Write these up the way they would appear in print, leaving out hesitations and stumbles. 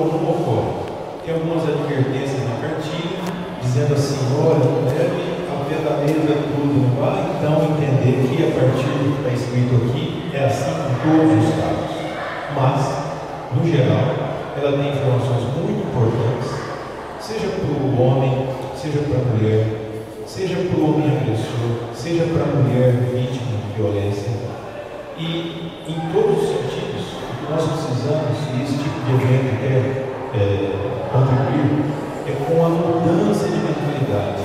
comum ocorre. Tem algumas advertências na cartilha, dizendo assim: olha, não deve ao pé da letra tudo, não vai então entender que a partir do que está escrito aqui é assim em todos os casos. Mas, no geral, ela tem informações muito importantes, seja para o homem, seja para a mulher, seja para o homem agressor, seja para a mulher vítima de violência. E em todos os sentidos, o que nós precisamos, e esse tipo de evento quer contribuir, é com a mudança de mentalidade,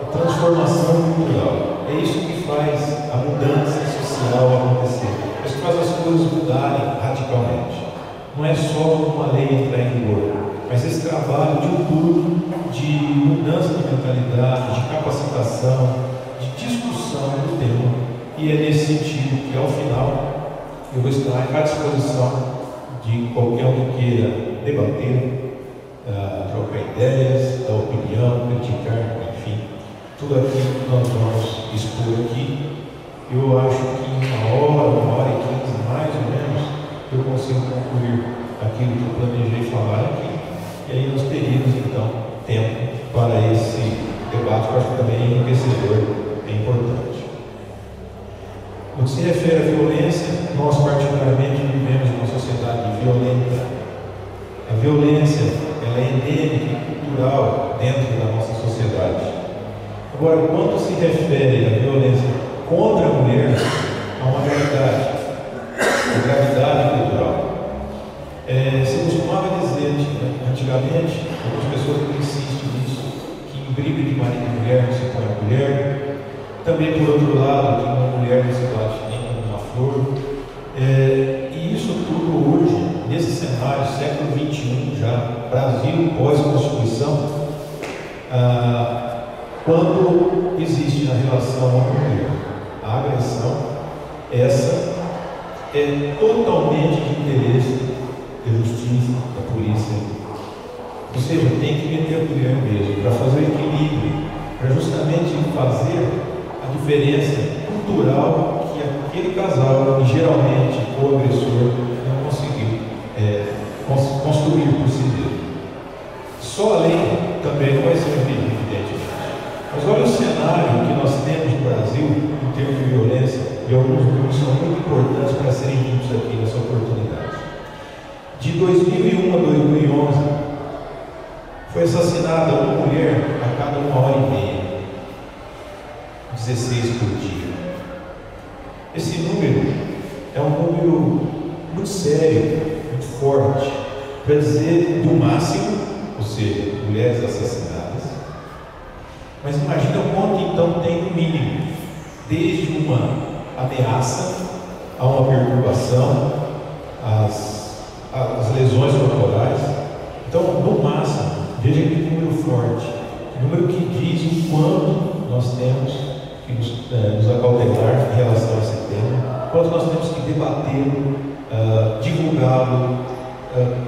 a transformação cultural. É isso que faz a mudança social acontecer, é isso que faz as coisas mudarem radicalmente. Não é só uma lei entrar em vigor, mas esse trabalho diuturno de mudança de mentalidade, de capacitação, de discussão do tema, e é nesse sentido que, ao final, eu vou estar à disposição de qualquer um que queira debater, trocar ideias, dar opinião, criticar, enfim, tudo aquilo que nós vamos expor aqui. Eu acho que em uma hora e 15, mais ou menos, eu consigo concluir aquilo que eu planejei falar aqui, e aí nós teríamos então tempo para esse debate, que eu acho que também é enriquecedor, é importante. No que se refere à violência, nós particularmente vivemos uma sociedade violenta. A violência, ela é endêmica e cultural dentro da nossa sociedade. Agora, quando se refere à violência contra a mulher, há uma realidade, a gravidade cultural. Se costumava dizer, antigamente, algumas pessoas insistem nisso, que em briga de marido e mulher não se põe a mulher. Também, por outro lado, que uma mulher não se bate nem com uma flor. E isso tudo hoje, nesse cenário, século XXI já, Brasil pós-Constituição, quando existe na relação homem-mulher a agressão, essa é totalmente de interesse da justiça, da polícia. Ou seja, tem que meter a colher mesmo, para fazer o equilíbrio, para justamente fazer a diferença cultural que aquele casal, e geralmente o agressor, não conseguiu construir por si mesmo. Só a lei também não vai ser evidente. Mas olha o cenário que nós temos no Brasil em termos de violência, e alguns números são muito importantes para serem ditos aqui nessa oportunidade. De 2001 a 2011, foi assassinada uma mulher a cada 1h30, 16 por dia. Esse número é um número muito sério, muito forte, para dizer do máximo, ou seja, mulheres assassinadas. Mas imagina quanto então tem no mínimo, desde uma ameaça a uma perturbação, as lesões corporais. Então, no máximo, veja que número forte, número que diz o quanto nós temos que nos acautelar em relação a esse tema, quanto nós temos que debatê-lo, divulgá-lo,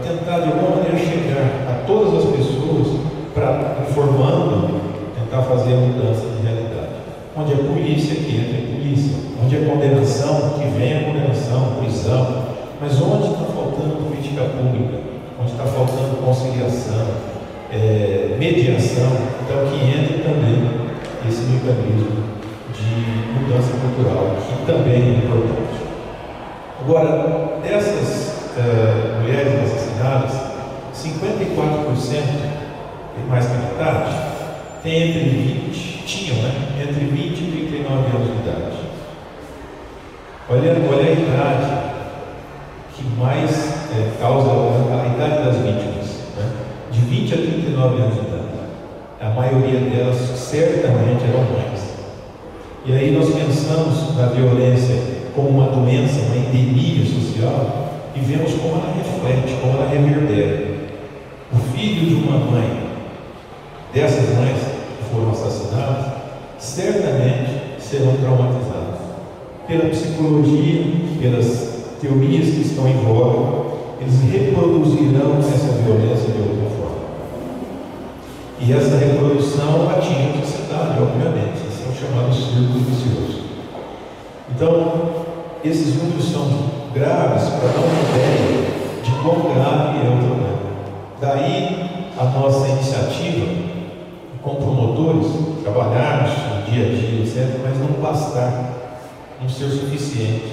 tentar de alguma maneira chegar a todas as pessoas para, informando, tentar fazer a mudança de realidade. Onde é polícia, que entra em polícia. Onde é condenação, que vem a condenação, prisão. Mas onde está faltando política pública? Onde está faltando conciliação, mediação? Então que entre também esse mecanismo de mudança cultural, que também é importante. Agora, dessas mulheres assassinadas, 54%, mais que metade, tem entre 20, tinham, entre 20 e 39 anos de idade. Olha a idade que mais causa a idade das vítimas, de 20 a 39 anos de idade. A maioria delas certamente eram mães. E aí nós pensamos na violência como uma doença, uma endemia social, e vemos como ela reflete, como ela reverbera. O filho de uma mãe, dessas mães que foram assassinadas, certamente serão traumatizados pela psicologia, pelas teorias que estão em voga. Eles reproduzirão essa violência de outra forma. E essa reprodução atinge a sociedade, obviamente. Esse é o chamado círculo vicioso. Então, esses números são graves para dar uma ideia de quão grave é o problema. Daí a nossa iniciativa com promotores, trabalharmos no dia a dia, etc., mas não bastar, não ser suficiente.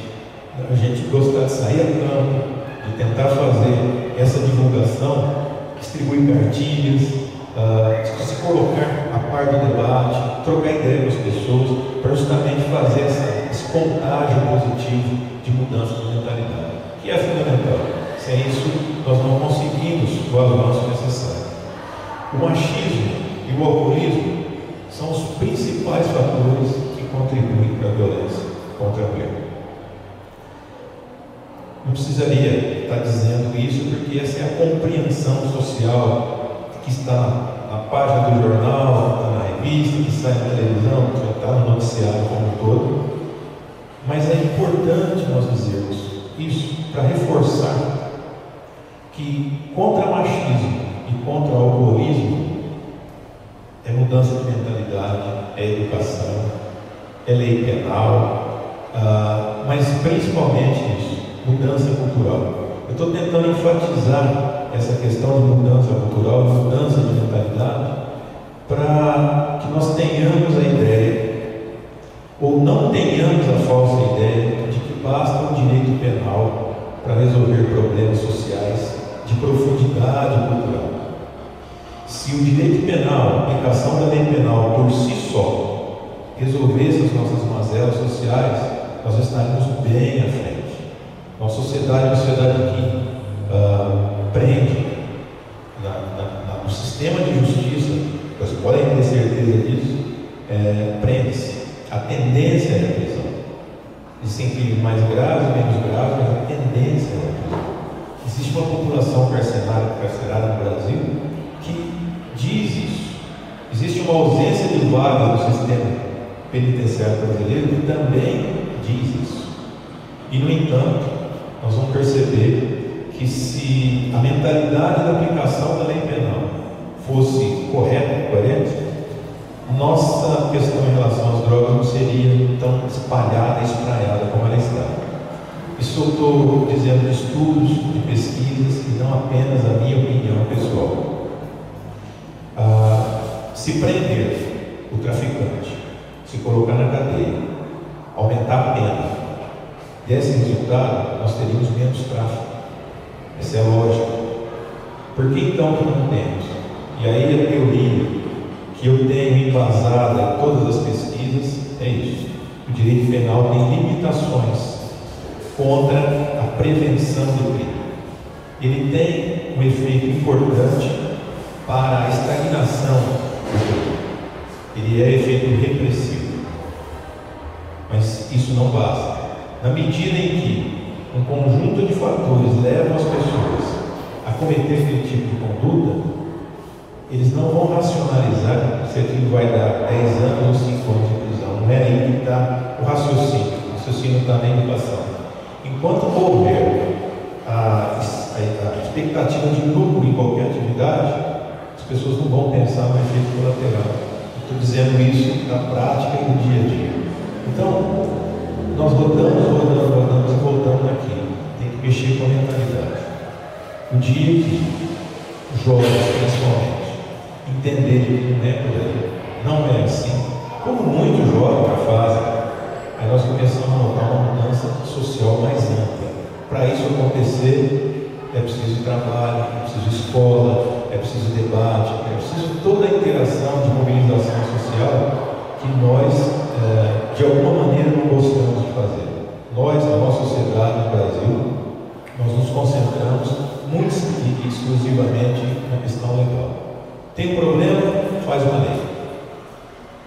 A gente gostar de sair a campo, de tentar fazer essa divulgação, distribuir cartilhas, se colocar a par do debate, trocar ideia com as pessoas, para justamente fazer esse contágio positivo de mudança de mentalidade, que é fundamental. Sem isso, nós não conseguimos o avanço necessário. O machismo e o alcoolismo são os principais fatores que contribuem para a violência contra a mulher. Não precisaria estar dizendo isso, porque essa é a compreensão social que está na página do jornal, que está na revista, que sai na televisão, que está no noticiário como um todo. Mas é importante nós dizermos isso para reforçar que contra machismo e contra o alcoolismo é mudança de mentalidade, é educação, é lei penal, mas principalmente isso, mudança cultural. Eu estou tentando enfatizar essa questão de mudança cultural, mudança de mentalidade, para que nós tenhamos a ideia, ou não tenhamos a falsa ideia, de que basta um direito penal para resolver problemas sociais de profundidade cultural. Se o direito penal, a aplicação da lei penal por si só, resolvesse as nossas mazelas sociais, nós estaríamos bem à frente. Nossa sociedade é uma sociedade que prende no sistema de justiça, vocês podem ter certeza disso, prende-se. A tendência é a prisão. Existem crimes mais graves e menos graves, mas a tendência é a prisão. Existe uma população carcerária no Brasil que diz isso. Existe uma ausência de vagas no sistema penitenciário brasileiro que também diz isso. E, no entanto, nós vamos perceber que se a mentalidade da aplicação da lei penal fosse correta e coerente, nossa questão em relação às drogas não seria tão espalhada e espraiada como ela está. Isso eu estou dizendo de estudos, de pesquisas, e não apenas a minha opinião pessoal. Se prender o traficante, se colocar na cadeia, aumentar a pena, desse resultado, nós teríamos menos tráfico. Essa é a lógica. Por que então que não temos? E aí a teoria que eu tenho embasada em todas as pesquisas é isso. O direito penal tem limitações contra a prevenção do crime. Ele tem um efeito importante para a estagnação do crime. Ele é efeito repressivo. Mas isso não basta. Na medida em que um conjunto de fatores levam as pessoas a cometer aquele tipo de conduta, eles não vão racionalizar se aquilo vai dar 10 anos ou 5 anos de prisão. Não é aí que está o raciocínio. O raciocínio está na educação. Enquanto houver a expectativa de lucro em qualquer atividade, as pessoas não vão pensar no efeito colateral. Estou dizendo isso na prática e no dia a dia. Então, nós rodamos e voltamos aqui. Tem que mexer com a mentalidade. O dia que os jovens, principalmente, entenderem que não é por aí, não é assim, como muitos jovens já fazem, aí nós começamos a notar uma mudança social mais ampla. Para isso acontecer, é preciso trabalho, é preciso escola, é preciso debate, é preciso toda a interação de mobilização social que nós, de alguma maneira, não gostamos de fazer. Nós, na nossa sociedade no Brasil, nós nos concentramos muito e exclusivamente na questão legal. Tem um problema, faz uma lei.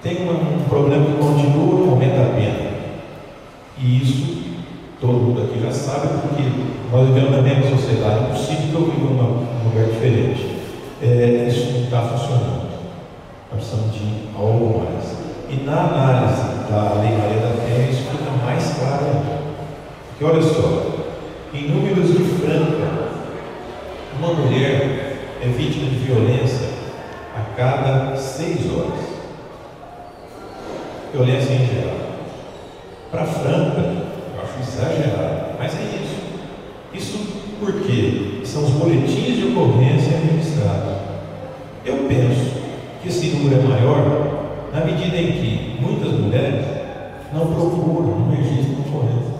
Tem um problema que continua, aumenta a pena. E isso, todo mundo aqui já sabe, porque nós vivemos na mesma sociedade. É possível que eu viva num lugar diferente. Isso não está funcionando. Nós precisamos de algo mais. E na análise da Lei Maria da Penha, isso fica mais claro ainda. Porque olha só, em números de Franca, uma mulher é vítima de violência a cada 6 horas. Violência em geral. Para Franca, eu acho exagerado, mas é isso. Isso porque são os boletins de ocorrência registrados. Brasil é maior na medida em que muitas mulheres não procuram, não registram ocorrência.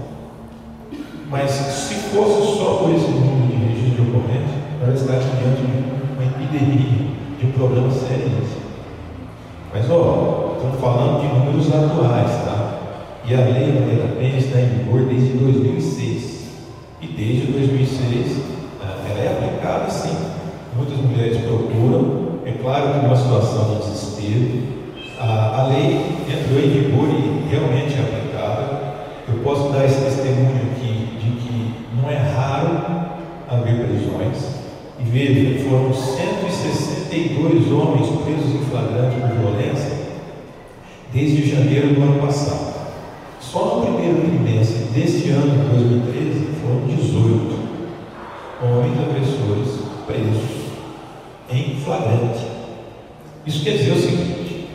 Mas se fosse só por esse número de registro de ocorrência, nós estaríamos diante de uma epidemia, de um problema seríssimo. Mas, estamos falando de números atuais, tá? E a Lei Maria da Penha está em vigor desde 2006. E desde 2006, ela é aplicada sim. Muitas mulheres procuram. É claro que numa situação de desespero, a lei entrou em vigor e realmente é aplicada. Eu posso dar esse testemunho aqui de que não é raro haver prisões. E veja, foram 162 homens presos em flagrante por violência desde janeiro do ano passado. Só no primeiro trimestre deste ano de 2013 foram 18 homens agressores presos em flagrante. Isso quer dizer o seguinte: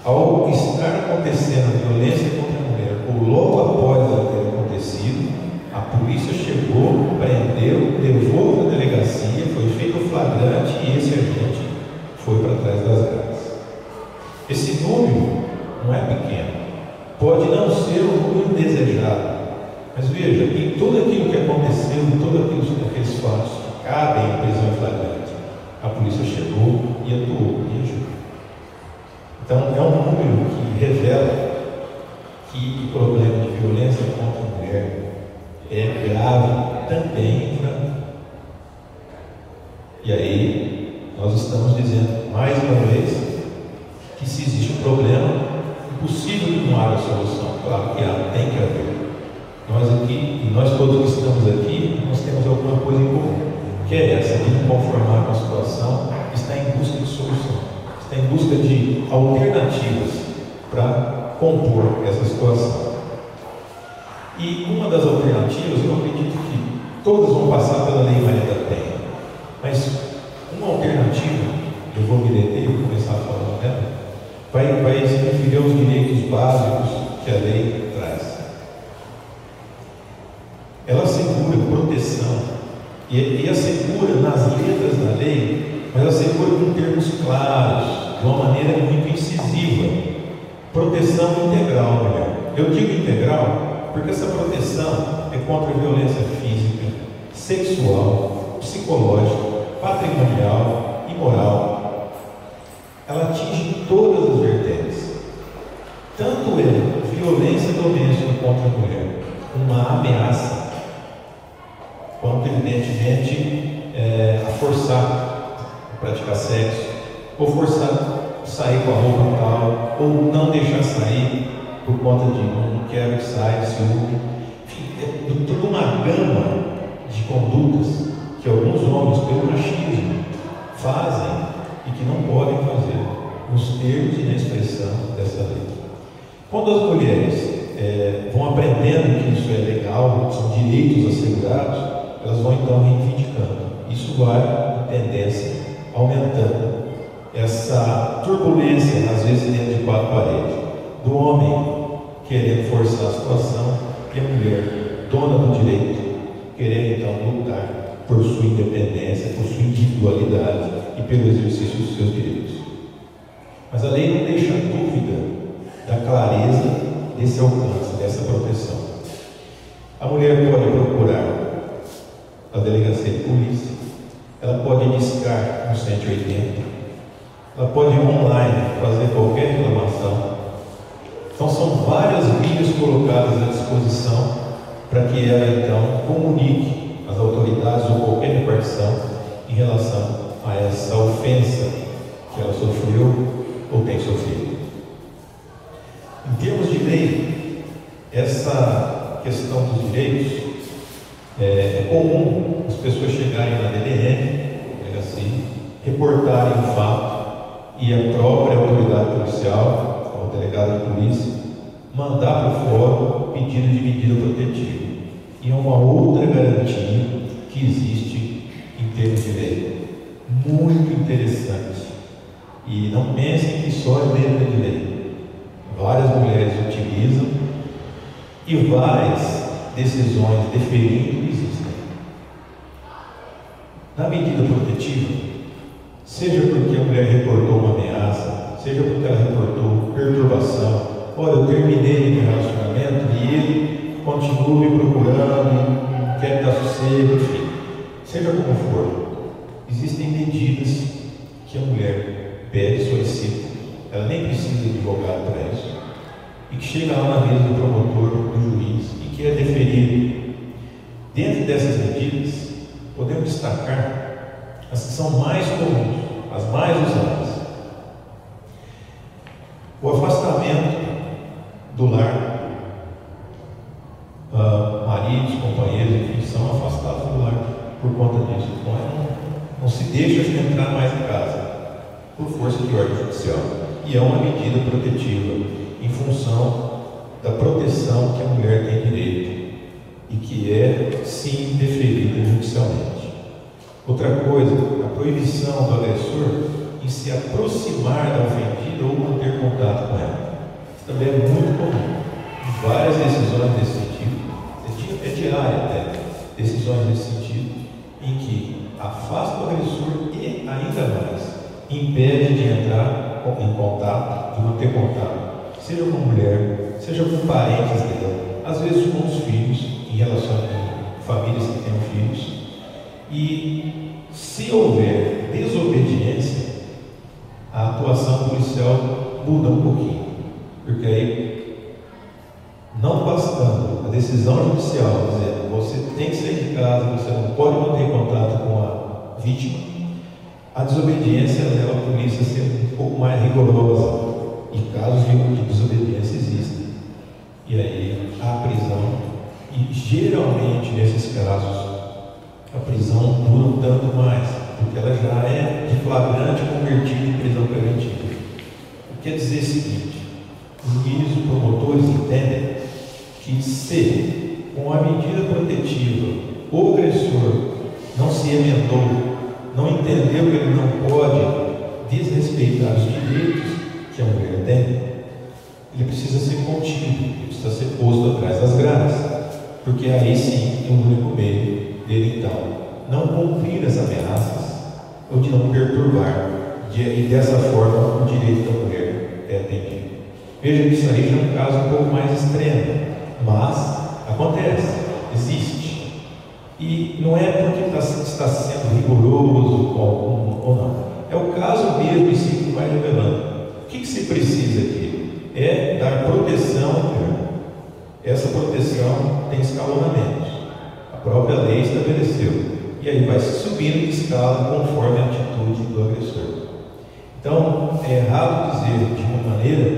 ao estar acontecendo a violência contra a mulher, ou logo após ela ter acontecido, a polícia chegou, prendeu, levou para a delegacia, foi feito o flagrante e esse agente foi para trás das grades. Esse número não é pequeno, pode não ser o número desejado, mas veja, em tudo aquilo que aconteceu, em todos aqueles fatos que cabem em prisão em flagrante, a polícia chegou e atuou e agiu. Então é um número que revela que o problema de violência contra a mulher é grave também para mim. E aí nós estamos dizendo mais uma vez que se existe um problema, é possível que não haja solução. Claro que há, tem que haver. Nós aqui, e nós todos que estamos aqui, nós temos alguma coisa em comum, que é essa, de não conformar com a situação, está em busca de solução, está em busca de alternativas para compor essa situação. E uma das alternativas, eu acredito que todas vão passar pela Lei Maria da Penha, mas uma alternativa, eu vou me deter e vou começar falando dela, vai defender os direitos básicos que a lei traz. Ela assegura proteção, e assegura nas letras da lei, mas assegura com termos claros, de uma maneira muito incisiva. Proteção integral, mulher. Eu digo integral porque essa proteção é contra a violência física, sexual, psicológica, patrimonial e moral. Ela atinge todas as vertentes. Tanto é violência doméstica contra a mulher, uma ameaça, quanto evidentemente a forçar a praticar sexo, ou forçar a sair com a roupa tal, ou não deixar sair por conta de não quero que saia, ciúme. Enfim, é toda uma gama de condutas que alguns homens, pelo machismo, fazem e que não podem fazer nos termos e na expressão dessa lei. Quando as mulheres vão aprendendo que isso é legal, são direitos assegurados, elas vão então reivindicando. Isso vai, em tendência, aumentando essa turbulência, às vezes dentro de quatro paredes, do homem querendo forçar a situação e a mulher, dona do direito, querendo então lutar por sua independência, por sua individualidade e pelo exercício dos seus direitos. Mas a lei não deixa dúvida da clareza desse alcance, dessa proteção. A mulher pode procurar a delegacia de polícia, ela pode discar no 180, ela pode online fazer qualquer reclamação. Então são várias vias colocadas à disposição para que ela então comunique às autoridades ou qualquer repartição em relação a essa ofensa que ela sofreu ou tem sofrido. Em termos de lei, essa questão dos direitos, é comum as pessoas chegarem na DDM, assim, reportarem o fato e a própria autoridade policial, o delegado de polícia, mandar para o fórum pedido de medida protetiva. E é uma outra garantia que existe em termos de lei. Muito interessante. E não pensem que só é letra de lei. Várias mulheres utilizam e várias decisões deferindo existem. Na medida protetiva, seja porque a mulher reportou uma ameaça, seja porque ela reportou perturbação, olha, eu terminei meu relacionamento e ele continua me procurando, não quer dar sossego, enfim, seja como for, existem medidas que a mulher pede, solicita, ela nem precisa de advogado para isso, e que chega lá na mesa do promotor, do juiz, e que é deferido. Dentro dessas medidas, podemos destacar as que são mais comuns, as mais usadas. O afastamento do lar, maridos, companheiros, enfim, são afastados do lar por conta disso. Não se deixa entrar mais em casa por força de ordem judicial. E é uma medida protetiva em função da proteção que a mulher tem direito e que é, sim, deferida judicialmente. Outra coisa, a proibição do agressor em se aproximar da ofendida ou manter contato com ela. Isso também é muito comum. Várias decisões nesse sentido, é diária até, decisões nesse sentido, em que afasta o agressor e, ainda mais, impede de entrar em contato, de manter contato, seja com mulher, seja com parentes dela, às vezes com os filhos, em relação a famílias que tenham filhos. E se houver desobediência, a atuação policial muda um pouquinho, porque aí, não bastando a decisão judicial dizendo você tem que sair de casa, você não pode manter contato com a vítima, a desobediência leva a polícia a ser um pouco mais rigorosa, e casos de desobediência existem, e aí há prisão, e geralmente nesses casos a prisão dura um tanto mais, porque ela já é de flagrante convertida em prisão preventiva. O que quer dizer o seguinte: os juízes e promotores entendem que se, com a medida protetiva, o agressor não se emendou, não entendeu que ele não pode desrespeitar os direitos que a mulher tem, ele precisa ser contido, ele precisa ser posto atrás das grades, porque aí sim é o único meio dele, então, não cumprir as ameaças ou de não perturbar, e dessa forma o direito da mulher é atendido. Veja que isso aí já é um caso um pouco mais extremo, mas acontece, existe, e não é porque está sendo rigoroso com algum ou não, é o caso mesmo em si que vai revelando. O que se precisa aqui? É dar proteção à mulher. Essa proteção tem escalonamentos, a própria lei estabeleceu, e aí vai se subindo de escala conforme a atitude do agressor. Então, é errado dizer de uma maneira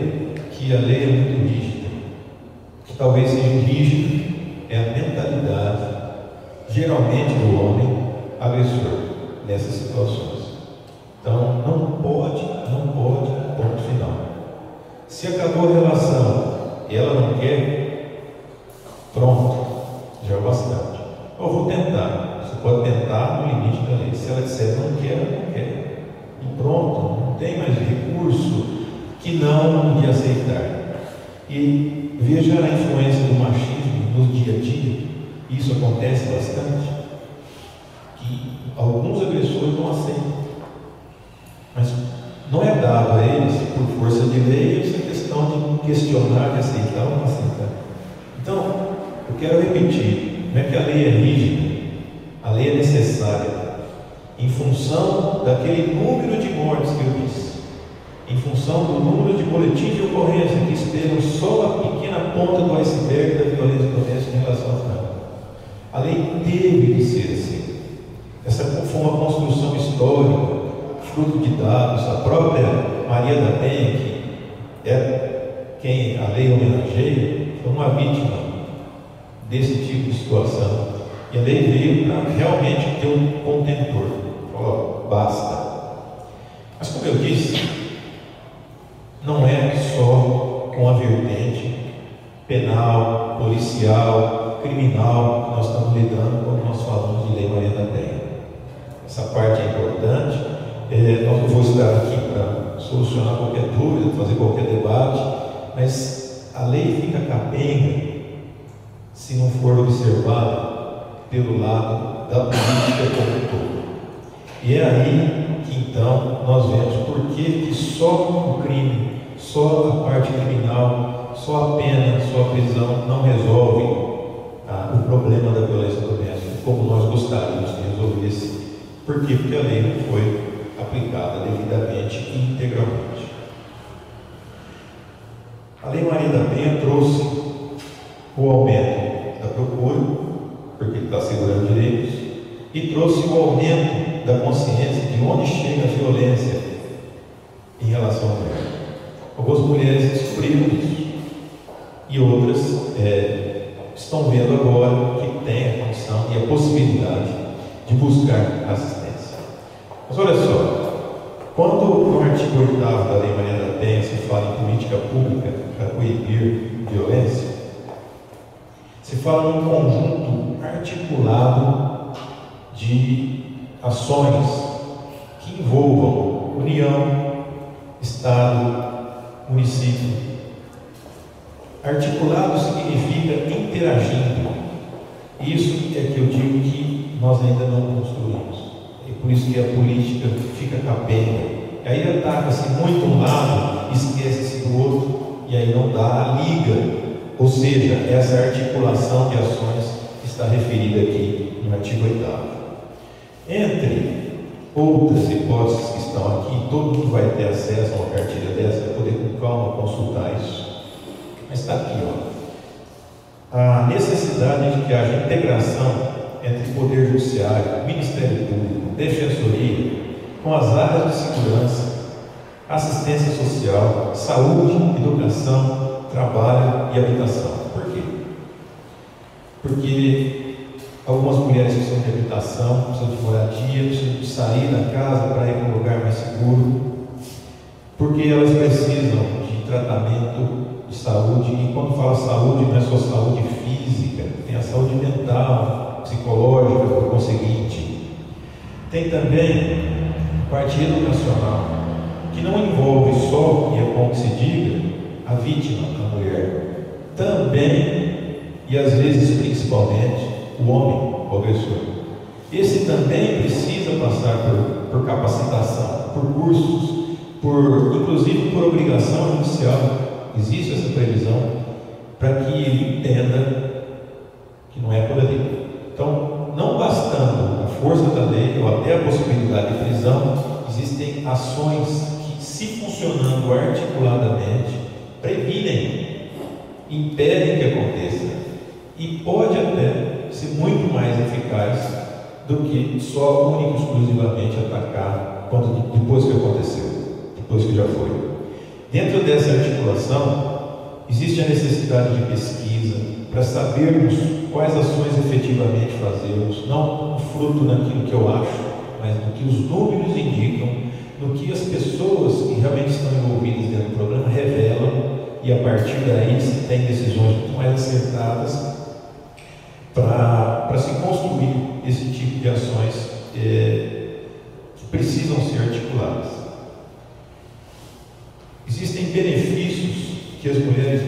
que a lei é muito rígida. O que talvez seja rígido é a mentalidade, geralmente do homem agressor, nessas situações. Então, não pode, ponto final. Se acabou a relação e ela não quer, pronto, já é bastante. Eu vou tentar. Você pode tentar no limite da lei. Se ela disser não quer, não quer. E pronto, não tem mais recurso que não de aceitar. E veja a influência do machismo no dia a dia. Isso acontece bastante. Que alguns agressores não aceitam. Mas não é dado a eles, por força de lei, essa questão de questionar, de aceitar ou não aceitar. Então, eu quero repetir, não é que a lei é rígida, a lei é necessária, em função daquele número de mortes que eu disse, em função do número de boletins de ocorrência que estejam só a pequena ponta do iceberg da violência doméstica em relação à família. A lei teve de ser assim. Essa foi uma construção histórica, fruto de dados. A própria Maria da Penha, que é quem a lei homenageia, foi uma vítima desse tipo de situação. E a lei veio para realmente ter um contentor. Falou, basta. Mas como eu disse, não é só com a vertente penal, policial, criminal que nós estamos lidando quando nós falamos de Lei Maria da Penha. Essa parte é importante. Eu não vou estar aqui para solucionar qualquer dúvida, fazer qualquer debate, mas a lei fica capenga se não for observada pelo lado da política como um todo. E é aí que então nós vemos por que só o crime, só a parte criminal, só a pena, só a prisão não resolve o problema da violência doméstica, como nós gostaríamos que resolvesse. Por quê? Porque a lei não foi aplicada devidamente e integralmente. A Lei Maria da Penha trouxe o aumento da procura, porque está segurando direitos, e trouxe o aumento da consciência de onde chega a violência em relação à mulher. Algumas mulheres descobriram isso, e outras estão vendo agora que tem a condição e a possibilidade de buscar assistência. Mas olha só, quando no artigo 8º da Lei Maria da Penha se fala em política pública para coibir violência, se fala num conjunto articulado de ações que envolvam União, Estado, município. Articulado significa interagindo. Isso é que eu digo que nós ainda não construímos. É por isso que a política fica capenga. Aí ataca-se muito um lado, esquece-se do outro, e aí não dá a liga. Ou seja, essa articulação de ações que está referida aqui no artigo 8º. Entre outras hipóteses que estão aqui, todo mundo vai ter acesso a uma cartilha dessa, vai poder com calma consultar isso. Mas está aqui, ó, a necessidade de que haja integração entre Poder Judiciário, Ministério Público, Defensoria, com as áreas de segurança, assistência social, saúde, educação, trabalho e habitação. Por quê? Porque algumas mulheres precisam de habitação, precisam de moradia, precisam de sair da casa para ir para um lugar mais seguro, porque elas precisam de tratamento de saúde, e quando fala saúde, não é só saúde física, tem a saúde mental, psicológica, por conseguinte. Tem também parte educacional, que não envolve só, e é bom que se diga, a vítima, a mulher, também, e às vezes principalmente, o homem, o agressor. Esse também precisa passar por capacitação, por cursos, inclusive por obrigação judicial. Existe essa previsão para que ele entenda que não é por ali. Então, não bastando a força da lei ou até a possibilidade de prisão, existem ações que, se funcionando articuladamente, previnem, impedem que aconteça, e pode até ser muito mais eficaz do que só único e exclusivamente atacar depois que aconteceu, depois que já foi. Dentro dessa articulação, existe a necessidade de pesquisa para sabermos quais ações efetivamente fazemos, não fruto daquilo que eu acho, mas do que os números indicam, do que as pessoas que realmente estão envolvidas dentro do programa revelam, e a partir daí se tem decisões muito mais acertadas para se construir esse tipo de ações que precisam ser articuladas. Existem benefícios que as mulheres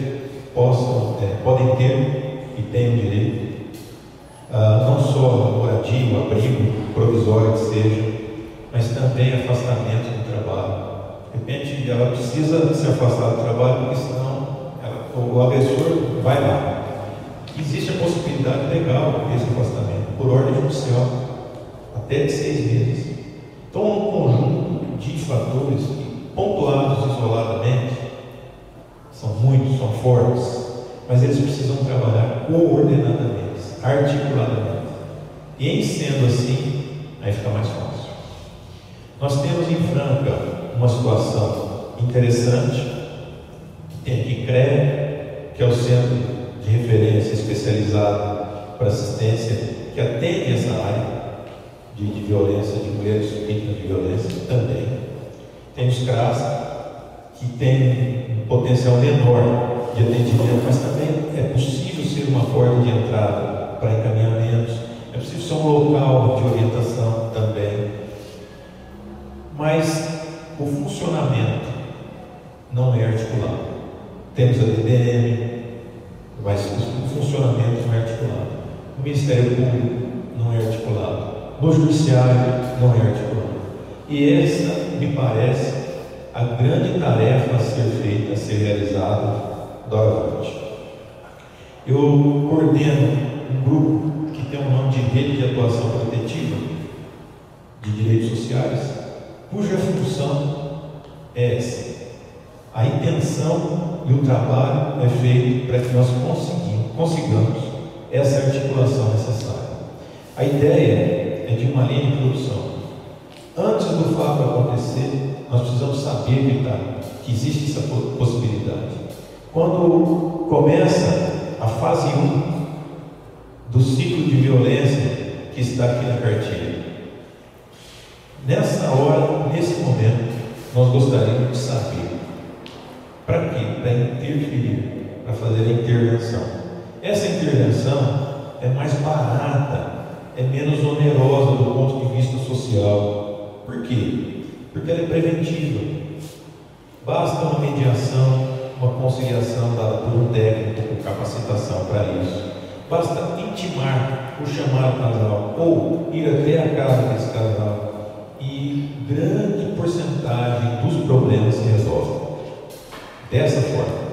podem ter e têm o direito, não só a moradia, o abrigo provisório que seja, mas também afastamento do trabalho. De repente ela precisa se afastar do trabalho, porque senão o agressor vai lá. Existe a possibilidade legal desse afastamento, por ordem judicial, até de 6 meses. Então, um conjunto de fatores que, pontuados isoladamente, são muitos, são fortes, mas eles precisam trabalhar coordenadamente, articuladamente. E em sendo assim, aí fica mais fácil. Nós temos em Franca uma situação interessante, que tem aqui CREA, que é o Centro de Referência Especializado para Assistência, que atende essa área de violência, de mulheres vítimas de violência também. Tem os CRAS, que tem um potencial menor de atendimento, mas também é possível ser uma porta de entrada para encaminhamentos, é possível ser um local de orientação também. Mas o funcionamento não é articulado. Temos a DDM, mas o funcionamento não é articulado. O Ministério Público não é articulado. No Judiciário não é articulado. E essa, me parece, a grande tarefa a ser feita, a ser realizada do Avante. Eu coordeno um grupo que tem o nome de Rede de Atuação Protetiva de Direitos Sociais, cuja função é essa. A intenção e o trabalho é feito para que nós consigamos essa articulação necessária. A ideia é de uma linha de produção. Antes do fato acontecer, nós precisamos saber que existe essa possibilidade. Quando começa a fase 1 do ciclo de violência que está aqui na cartilha, nessa hora, nesse momento, nós gostaríamos de saber para quê? Para interferir, para fazer a intervenção. Essa intervenção é mais barata, é menos onerosa do ponto de vista social. Por quê? Porque ela é preventiva. Basta uma mediação, uma conciliação dada por um técnico com capacitação para isso. Basta intimar ou chamar o casal, ou ir até a casa desse casal, e grande porcentagem dos problemas se resolve. Dessa forma,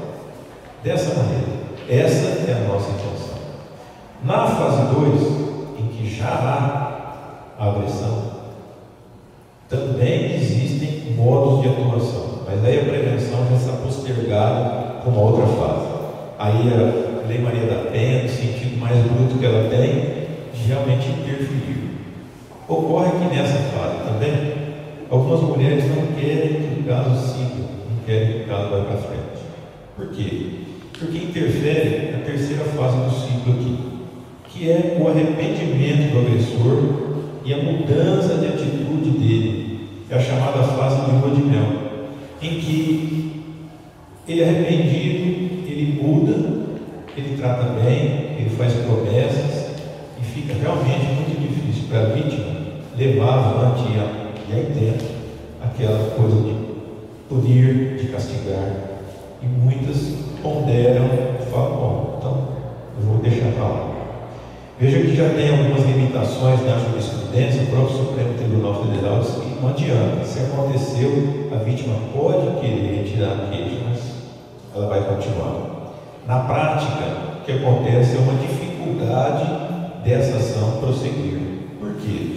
dessa maneira. Essa é a nossa intenção. Na fase 2, em que já há a agressão, também existem modos de atuação, mas aí a prevenção já está postergada para uma outra fase. Aí a Lei Maria da Penha, no sentido mais bruto que ela tem, de realmente interferir. Ocorre que nessa fase também, algumas mulheres não querem que o caso siga, não querem que o caso vá para frente. Por quê? Porque interfere na terceira fase do ciclo aqui, que é o arrependimento do agressor e a mudança de atitude dele. É a chamada fase do lua de mel, em que ele é arrependido, ele muda, ele trata bem, ele faz promessas, e fica realmente muito difícil para a vítima levar avante e aí dentro aquela coisa de punir, de castigar, e muitas ponderam e falam: bom, então eu vou deixar para lá. Veja que já tem algumas limitações na jurisprudência. O próprio Supremo Tribunal Federal diz que não adianta, se aconteceu, a vítima pode querer retirar a queixa, mas ela vai continuar. Na prática, o que acontece é uma dificuldade dessa ação prosseguir. Por quê?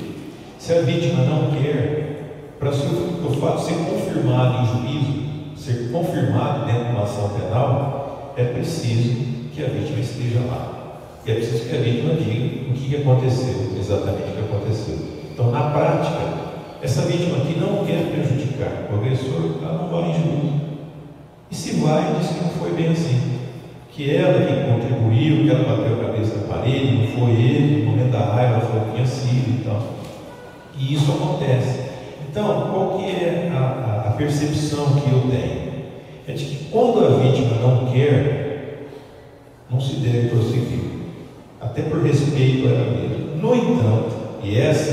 Se a vítima não quer, para o fato de ser confirmado em juízo, ser confirmado dentro de uma ação penal, é preciso que a vítima esteja lá. E é preciso que a vítima diga o que aconteceu, exatamente o que aconteceu. Então, na prática, essa vítima aqui não quer prejudicar o agressor, ela não vai em juízo. E se vai, diz que não foi bem assim. Que ela que contribuiu, que ela bateu a cabeça na parede, não foi ele, no momento da raiva foi o que tinha sido e tal. E isso acontece. Então, qual que é a percepção que eu tenho? É de que quando a vítima não quer, não se deve prosseguir, até por respeito a ela mesma. No entanto, e essa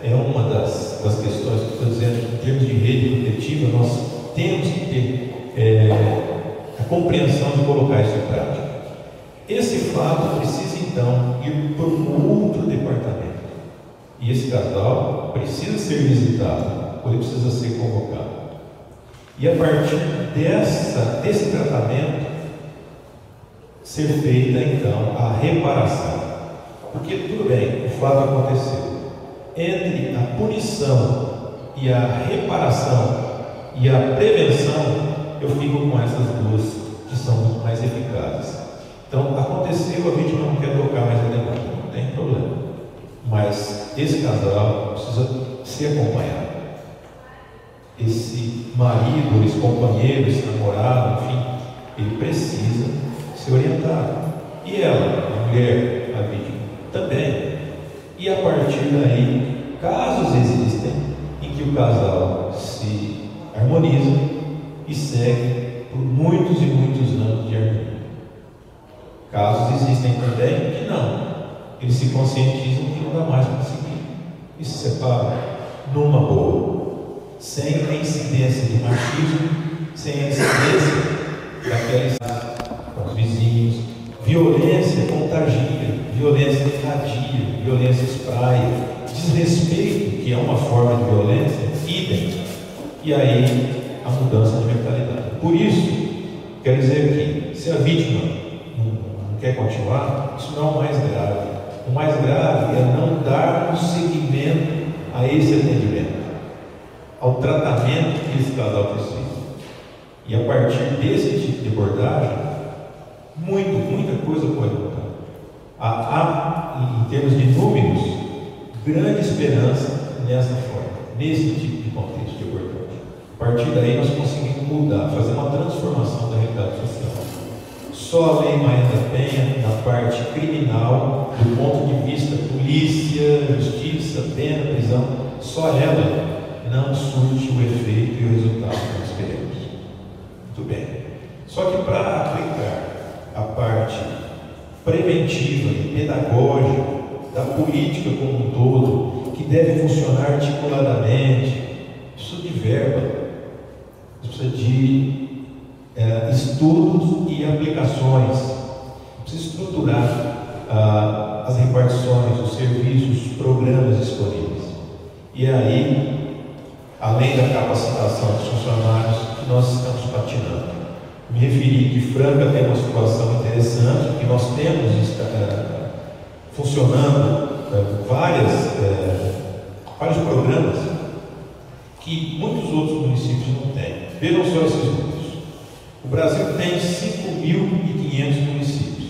é uma das questões que estou dizendo, em termos de rede protetiva, nós temos que ter a compreensão de colocar isso em prática. Esse fato precisa então ir para um outro departamento, e esse casal precisa ser visitado, ou ele precisa ser convocado. E a partir desse tratamento, ser feita então a reparação. Porque tudo bem, o fato aconteceu. Entre a punição e a reparação e a prevenção, eu fico com essas duas que são muito mais eficazes. Então, aconteceu, a vítima não quer tocar mais a demanda, não tem problema. Mas esse casal precisa ser acompanhado. Esse marido, esse companheiro, esse namorado, enfim, ele precisa ser orientado. E ela, a mulher, a vítima, também. E a partir daí, casos existem em que o casal se harmoniza e segue por muitos e muitos anos de harmonia. Casos existem também que não. Eles se conscientizam que não dá mais para seguir e se separam numa boa, sem a incidência de machismo, sem a incidência daquela com os vizinhos. Violência contagia, violência irradia, violência espraia, desrespeito, que é uma forma de violência, idem. E aí a mudança de mentalidade. Por isso, quero dizer que se a vítima não quer continuar, isso não é o mais grave. O mais grave é não dar o seguimento a esse atendimento, ao tratamento que esse casal precisa. E a partir desse tipo de abordagem, muita coisa pode mudar. Há, em termos de números, grande esperança nessa forma, nesse tipo de contexto de abordagem. A partir daí nós conseguimos mudar, fazer uma transformação da realidade social. Só a Lei Maria da Penha, na parte criminal, do ponto de vista polícia, justiça, pena, prisão, só ela não surte o efeito e o resultado que nós queremos. Muito bem. Só que para aplicar a parte preventiva e pedagógica da política como um todo, que deve funcionar articuladamente, precisa de verba, precisa de estudos e aplicações, precisa estruturar as repartições, os serviços, os programas disponíveis. E aí, além da capacitação dos funcionários, que nós estamos patinando. Me referi que Franca tem uma situação interessante, que nós temos funcionando vários programas que muitos outros municípios não têm. Vejam só esses números. O Brasil tem 5.500 municípios.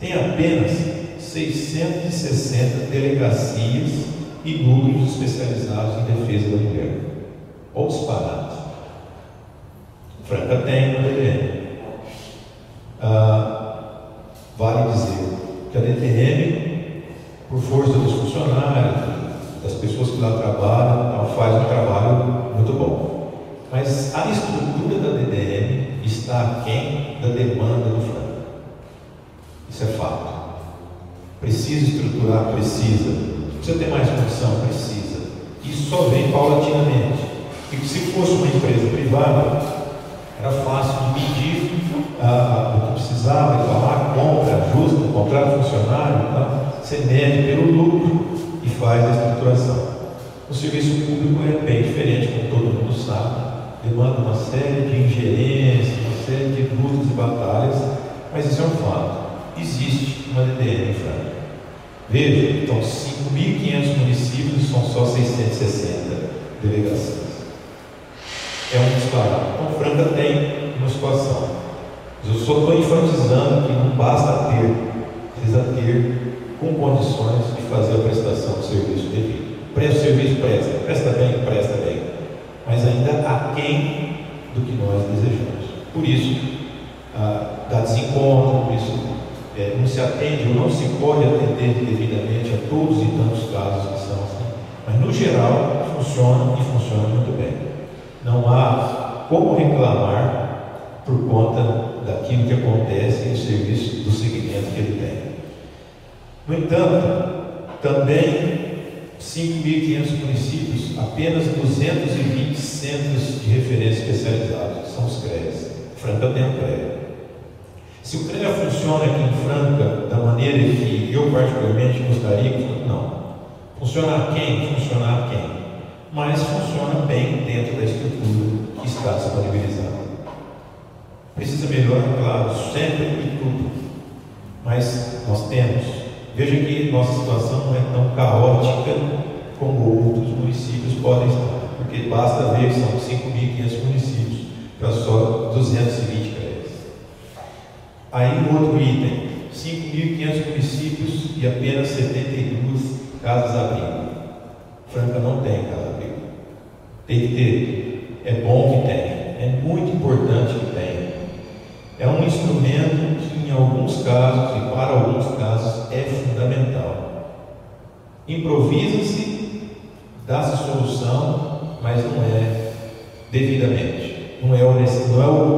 Tem apenas 660 delegacias e núcleos especializados em defesa da mulher. Ou disparados. Franca tem no DTM. Vale dizer que a DTM, por força dos funcionários, das pessoas que lá trabalham, ela faz um trabalho muito bom. Mas a estrutura da DTM está aquém da demanda do Franca. Isso é fato. Precisa estruturar? Precisa. Precisa ter mais condição? Precisa. Isso só vem paulatinamente. Porque se fosse uma empresa privada, era fácil de medir o que precisava, de falar, compra, ajusta, contrata funcionário, tá? Você mede pelo lucro e faz a estruturação. O serviço público é bem diferente, como todo mundo sabe, demanda uma série de ingerências, uma série de lutas e batalhas, mas isso é um fato. Existe uma DDM em Franca. Veja, então 5.500 municípios, são só 660 delegações. É um disparate. Então, Franca tem uma situação. Mas eu só estou enfatizando que não basta ter, precisa ter com condições de fazer a prestação do serviço devido. Presta o serviço, presta bem, mas ainda aquém do que nós desejamos. Por isso, dá desencontro, por isso não se atende ou não se pode atender devidamente a todos e tantos casos que são assim. Mas, no geral, funciona e funciona muito bem. Não há como reclamar por conta daquilo que acontece no serviço do segmento que ele tem. No entanto, também 5.500 municípios, apenas 220 centros de referência especializados, que são os CREAs. Franca tem um CREA. Se o CREA funciona aqui em Franca da maneira que eu particularmente gostaria que não. Funciona quem? Funciona quem? Mas funciona bem dentro da estrutura que está disponibilizada. Precisa melhorar, claro, sempre e tudo. Mas nós temos. Veja que nossa situação não é tão caótica como outros municípios podem estar. Porque basta ver que são 5.500 municípios para só 220 CREAs. Aí no outro item, 5.500 municípios e apenas 72 casas-abrigo. Franca não tem casa-abrigo. Tem que ter. É bom que tenha. É muito importante que tenha. É um instrumento que, em alguns casos e para alguns casos, é fundamental. Improvisa-se, dá-se solução, mas não é devidamente. Não é o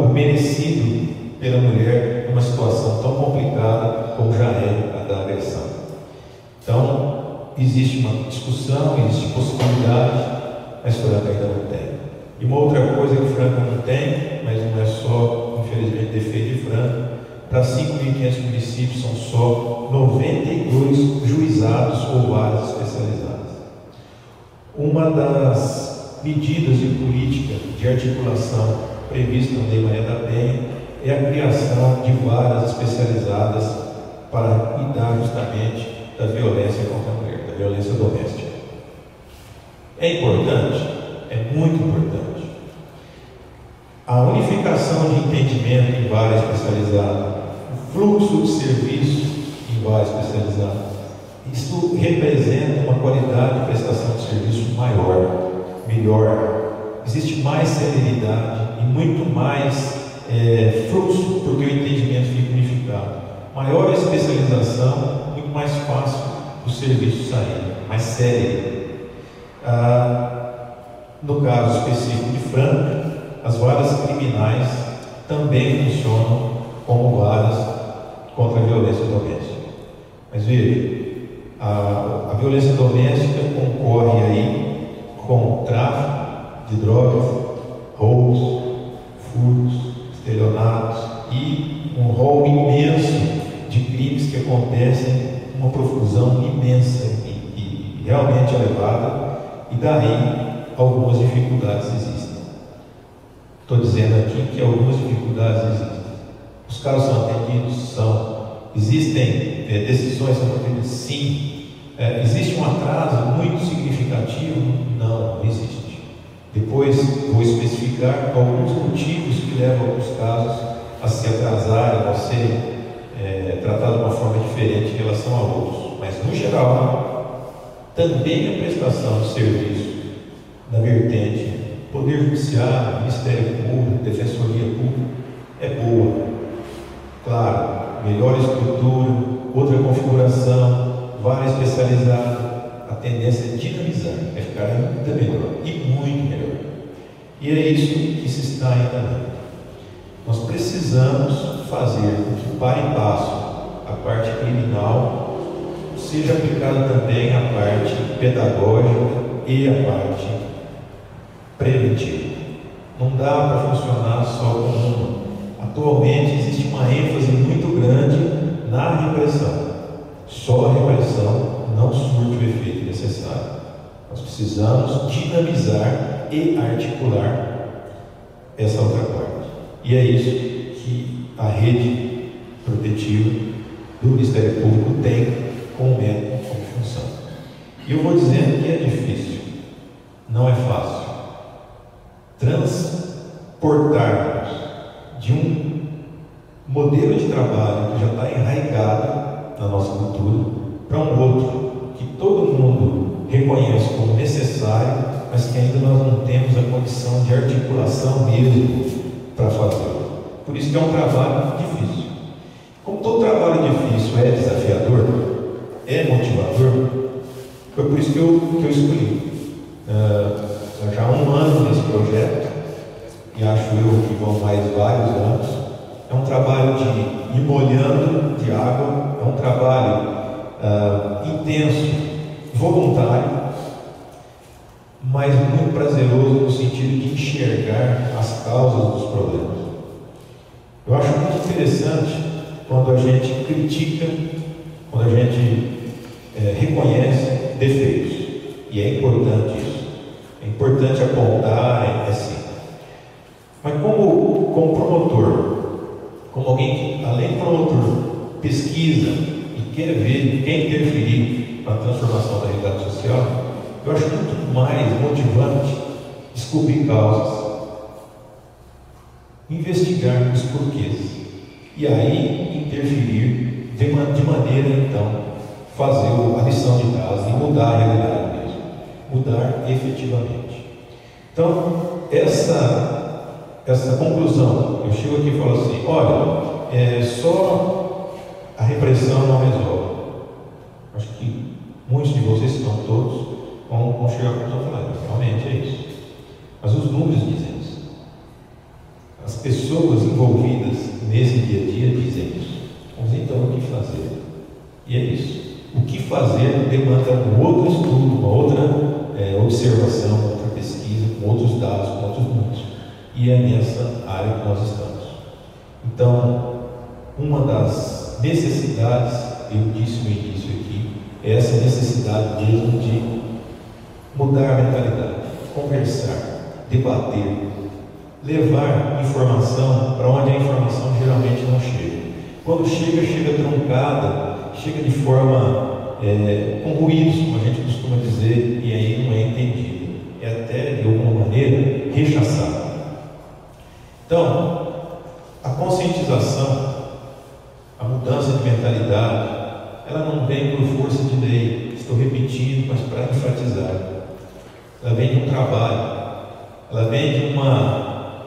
merecido pela mulher numa situação tão complicada como já é a da agressão. Então, existe uma discussão, existe possibilidade, mas Franca ainda não tem. E uma outra coisa que Franca não tem, mas não é só, infelizmente, defeito de Franca, para 5.500 municípios são só 92 juizados ou varas especializadas. Uma das medidas de política de articulação prevista na Lei Maria da Penha é a criação de varas especializadas para cuidar justamente da violência contra a mulher, da violência doméstica. É importante, é muito importante, a unificação de entendimento em vara especializada, o fluxo de serviço em vara especializada. Isso representa uma qualidade de prestação de serviço maior, melhor. Existe mais celeridade e muito mais fluxo, porque o entendimento fica unificado. Maior especialização, muito mais fácil o serviço sair, mais sério. No caso específico de Franca, as varas criminais também funcionam como varas contra a violência doméstica. Mas veja, a violência doméstica concorre aí com tráfico de drogas, roubos, furtos, estelionatos e um rol imenso de crimes que acontecem, uma profusão imensa e realmente elevada, e daí algumas dificuldades existem. Estou dizendo aqui que algumas dificuldades existem. Os casos são atendidos? São. Existem decisões são atendidas? Sim. Existe um atraso muito significativo? Não existe. Depois vou especificar alguns motivos que levam alguns casos a se atrasarem, a serem tratados de uma forma diferente em relação a outros. Mas, no geral, também a prestação de serviço na vertente Poder Judiciário, Ministério Público, Defensoria Pública é boa. Claro, melhor estrutura, outra configuração, vara especializada, a tendência é dinamizar, é ficar ainda melhor e muito melhor. E é isso que se está ainda. Nós precisamos fazer com que, para e passo, a parte criminal seja aplicada também a parte pedagógica e a parte preventiva. Não dá para funcionar só com uma. Atualmente existe uma ênfase muito grande na repressão. Só a repressão não surte o efeito necessário. Nós precisamos dinamizar e articular essa outra parte. E é isso que a rede protetiva do Ministério Público tem como método, como função. E eu vou dizendo que é difícil, não é fácil. Transportarmos de um modelo de trabalho que já está enraizado na nossa cultura para um outro que todo mundo reconhece como necessário, mas que ainda nós não temos a condição de articulação mesmo para fazer. Por isso que é um trabalho difícil. Como todo trabalho difícil é desafiador, é motivador, foi por isso que eu escolhi. Já há um ano nesse projeto, e acho eu que vão mais vários anos. É um trabalho de ir molhando de água, é um trabalho intenso, voluntário, mas muito prazeroso no sentido de enxergar as causas dos problemas. Eu acho muito interessante quando a gente critica, quando a gente reconhece defeitos, e é importante isso. É importante apontar, assim. Mas como promotor, como alguém que, além de promotor, pesquisa e quer ver, quer interferir na transformação da realidade social, eu acho muito mais motivante descobrir causas, investigar os porquês e aí interferir de maneira, então, fazer a lição de casa e mudar a realidade mesmo, mudar efetivamente. Então, essa conclusão, eu chego aqui e falo assim: olha, só a repressão não resolve. Acho que muitos de vocês, se não todos, vão chegar à conclusão e falar: realmente é isso. Mas os números dizem isso. As pessoas envolvidas nesse dia a dia dizem isso. Mas então o que fazer? E é isso. O que fazer demanda um outro estudo, uma outra observação, uma outra pesquisa, com outros dados, com outros números. E é nessa área que nós estamos. Então, uma das necessidades, eu disse no início aqui, é essa necessidade mesmo de mudar a mentalidade. conversar, debater, levar informação para onde a informação geralmente não chega. Quando chega, chega truncada, chega de forma com ruídos, como a gente costuma dizer, e aí não é entendido, é até de alguma maneira rechaçado. Então, a conscientização, a mudança de mentalidade, ela não vem por força de lei, estou repetindo, mas para enfatizar. Ela vem de um trabalho, ela vem de uma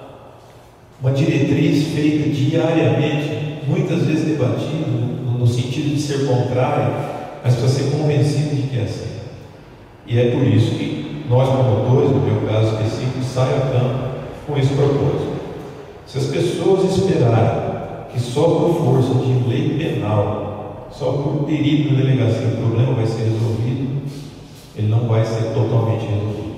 diretriz feita diariamente, muitas vezes debatida, no sentido de ser contrário, mas para ser convencido de que é assim. E é por isso que nós, promotores, no meu caso específico, saio a campo com esse propósito. Se as pessoas esperarem que só por força de lei penal, só por perito da delegacia o problema vai ser resolvido, ele não vai ser totalmente resolvido.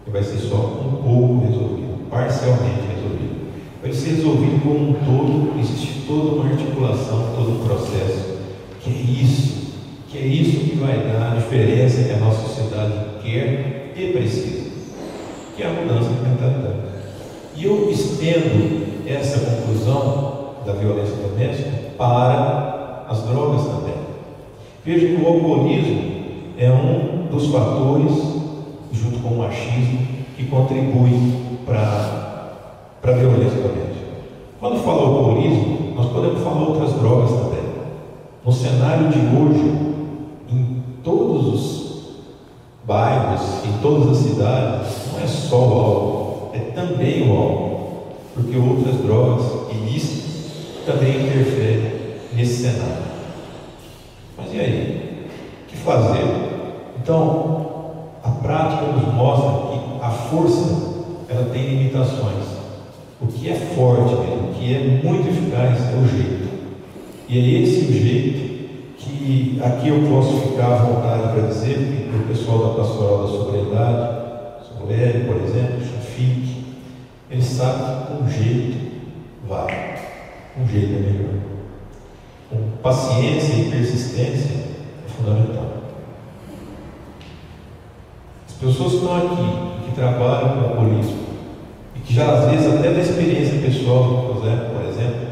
Ele vai ser só um pouco resolvido, parcialmente resolvido. Vai ser resolvido como um todo, existe toda uma articulação, todo um processo. Que é isso que vai dar a diferença que a nossa sociedade quer e precisa, que é a mudança de mentalidade. E eu estendo essa conclusão da violência doméstica para as drogas também. Veja que o alcoolismo é um dos fatores, junto com o machismo, que contribui para a violência doméstica. Quando fala alcoolismo, nós podemos falar outras drogas também. No cenário de hoje, em todos os bairros, em todas as cidades, não é só o álcool, é também o álcool, porque outras drogas ilícitas também interferem nesse cenário. Mas e aí? O que fazer? Então, a prática nos mostra que a força, ela tem limitações. O que é forte mesmo, o que é muito eficaz é o jeito. E é esse o jeito que aqui eu posso ficar à vontade para dizer, que o pessoal da Pastoral da Sobriedade, Sobrelli, por exemplo, Chafique, eles sabem que com jeito vai, com jeito é melhor. Com paciência e persistência é fundamental. As pessoas que estão aqui, que trabalham com o alcoolismo, e que já às vezes até da experiência pessoal do José, por exemplo,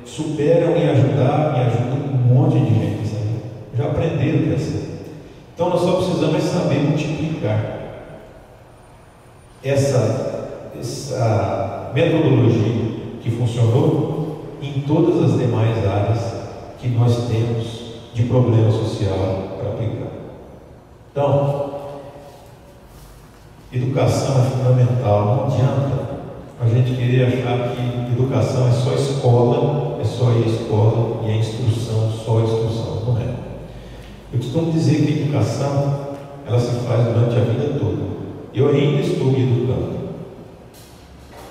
superam e ajudam um monte de gente, sabe? Já aprenderam que é assim. Então nós só precisamos saber multiplicar essa metodologia que funcionou em todas as demais áreas que nós temos de problema social para aplicar. Então, educação é fundamental. Não adianta a gente querer achar que educação é só escola, é só ir à escola e a instrução, só a instrução. Não é. Eu costumo dizer que a educação, ela se faz durante a vida toda. Eu ainda estou me educando.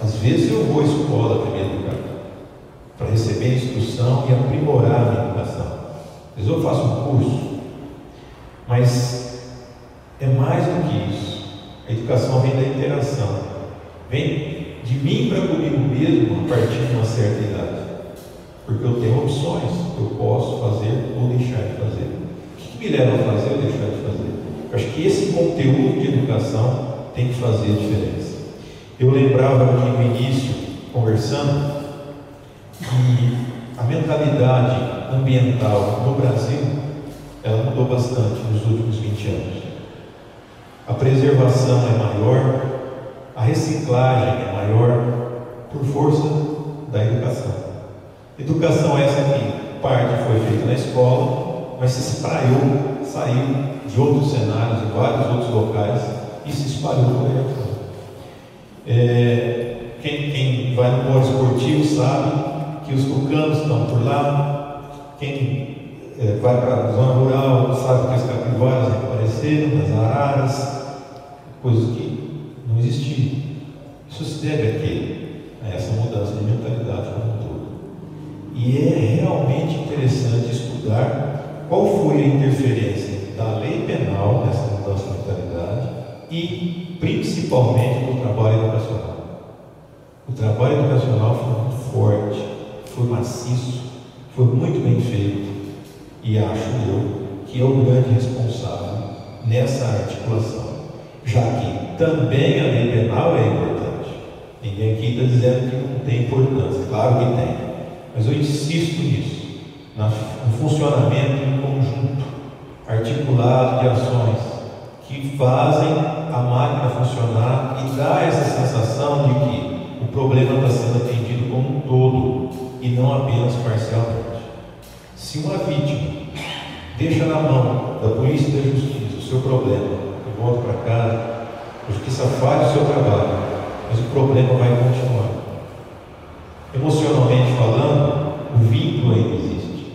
Às vezes eu vou à escola para me educar, para receber instrução e aprimorar a minha educação. Às vezes eu faço um curso, mas é mais do que isso. A educação vem da interação, vem de mim para comigo mesmo a partir de uma certa idade, porque eu tenho opções, eu posso fazer ou deixar de fazer. O que me leva a fazer ou deixar de fazer? Eu acho que esse conteúdo de educação tem que fazer a diferença. Eu lembrava aqui no início, conversando, que a mentalidade ambiental no Brasil, ela mudou bastante nos últimos 20 anos. A preservação é maior, a reciclagem é maior, por força da educação. Educação essa que parte foi feita na escola, mas se espraiou, saiu de outros cenários, de vários outros locais, e se espalhou por aí fora. Quem vai no polo esportivo sabe que os tucanos estão por lá. Quem vai para a zona rural sabe que as capivaras apareceram, as araras, coisas que não existiam. Isso se deve a essa mudança de mentalidade como um todo. E é realmente interessante estudar qual foi a interferência da lei penal nessa mudança de mentalidade e principalmente do trabalho educacional. O trabalho educacional foi muito forte, foi maciço, foi muito bem feito e acho eu que é o grande responsável nessa articulação. já que também a lei penal é importante. Ninguém aqui está dizendo que não tem importância, claro que tem, mas eu insisto nisso, no funcionamento em conjunto, articulado de ações que fazem a máquina funcionar e dá essa sensação de que o problema está sendo atendido como um todo e não apenas parcialmente. Se uma vítima deixa na mão da polícia e da justiça o seu problema e volta para casa, a justiça faz o seu trabalho, mas o problema vai continuar. Emocionalmente falando, o vínculo ainda existe,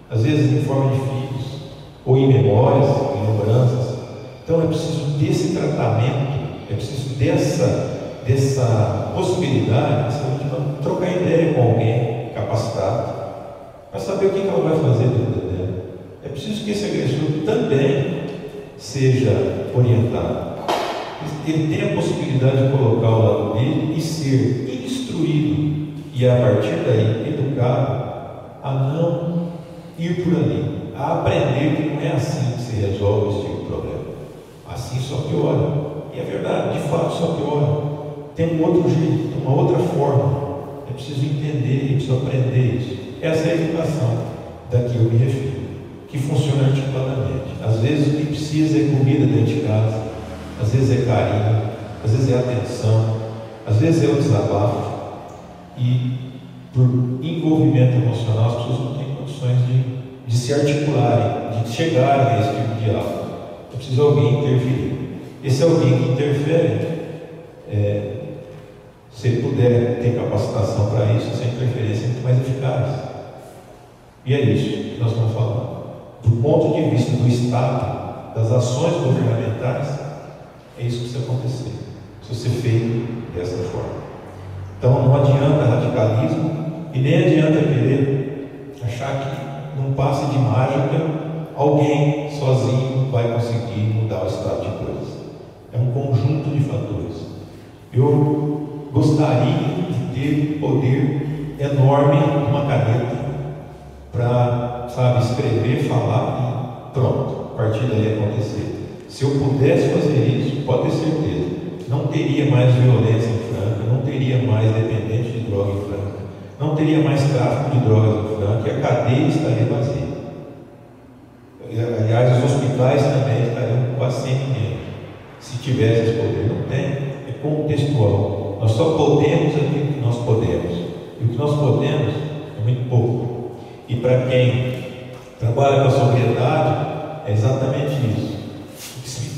às vezes em forma de filhos, ou em memórias, em lembranças. Então é preciso desse tratamento, é preciso dessa possibilidade, dessa vítima trocar ideia com alguém capacitado, para saber o que ela vai fazer da vida dela. É preciso que esse agressor também seja orientado. Ele tem a possibilidade de colocar ao lado dele e ser instruído, e a partir daí educado a não ir por ali, a aprender que não é assim que se resolve esse tipo de problema. Assim só piora. E é verdade, de fato só piora. Tem um outro jeito, uma outra forma. É preciso entender, é preciso aprender isso. Essa é a educação da que eu me refiro, que funciona articuladamente. Às vezes o que precisa é comida dentro de casa, às vezes é carinho, às vezes é atenção, às vezes é o desabafo. E por envolvimento emocional, as pessoas não têm condições de se articularem, de chegarem a esse tipo de diálogo. É preciso alguém interferir. Esse alguém que interfere, se ele puder ter capacitação para isso, essa interferência é muito mais eficaz. E é isso que nós estamos falando. Do ponto de vista do Estado, das ações governamentais, é isso que precisa acontecer. Precisa ser feito dessa forma. Então não adianta radicalismo e nem adianta querer achar que num passe de mágica alguém sozinho vai conseguir mudar o estado de coisas. É um conjunto de fatores. Eu gostaria de ter um poder enorme numa caneta para, escrever, falar e pronto, a partir daí acontecer. Se eu pudesse fazer isso, pode ter certeza, não teria mais violência em Franca, não teria mais dependente de droga em Franca, não teria mais tráfico de drogas em Franca e a cadeia estaria vazia. Aliás, os hospitais também estariam quase sem ninguém. Se tivesse esse poder, não tem, é contextual. Nós só podemos aquilo que nós podemos. E o que nós podemos é muito pouco. E para quem trabalha com a sobriedade, é exatamente isso.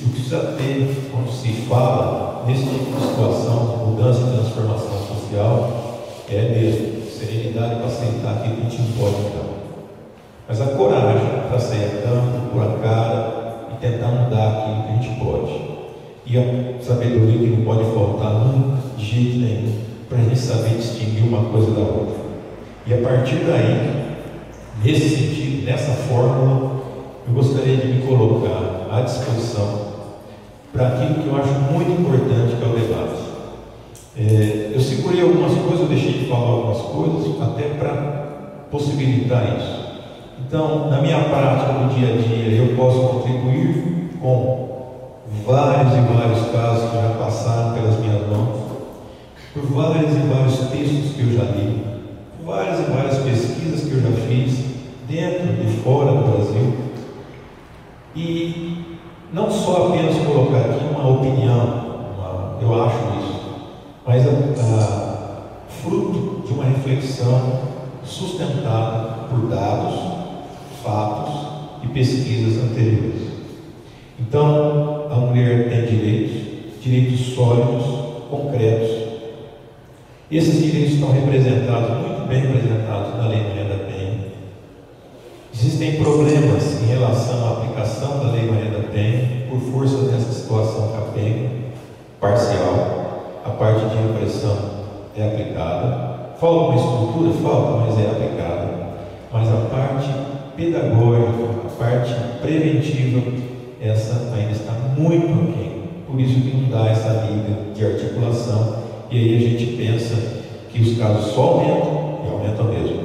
O que precisa ter, quando se fala nesse tipo de situação, de mudança e transformação social, é mesmo serenidade para aceitar aquilo que a gente não pode mudar. Mas a coragem para sair a campo, pôr a cara e tentar mudar aquilo que a gente pode. E a sabedoria que não pode faltar nunca, de jeito nenhum, para a gente saber distinguir uma coisa da outra. E a partir daí, nesse sentido, nessa fórmula, eu gostaria de me colocar à disposição para aquilo que eu acho muito importante, que é o debate. Eu segurei algumas coisas, eu deixei de falar algumas coisas, até para possibilitar isso. Então, na minha prática do dia a dia, eu posso contribuir com vários e vários casos que já passaram pelas minhas mãos, por vários e vários textos que eu já li, por várias e várias pesquisas que eu já fiz, dentro e fora do Brasil, e não só apenas colocar aqui uma opinião, eu acho isso, mas fruto de uma reflexão sustentada por dados, fatos e pesquisas anteriores. Então, a mulher tem direitos sólidos, concretos. Esses direitos estão representados, muito bem representados na Lei Maria da Penha. Existem problemas em relação à aplicação da Lei Maria da Penha, por força dessa situação capenga, parcial. A parte de repressão é aplicada. Falta uma estrutura? Falta, mas é aplicada. Mas a parte pedagógica, a parte preventiva, essa ainda está muito aquém. Por isso que não dá essa liga de articulação. E aí a gente pensa que os casos só aumentam, e aumentam mesmo.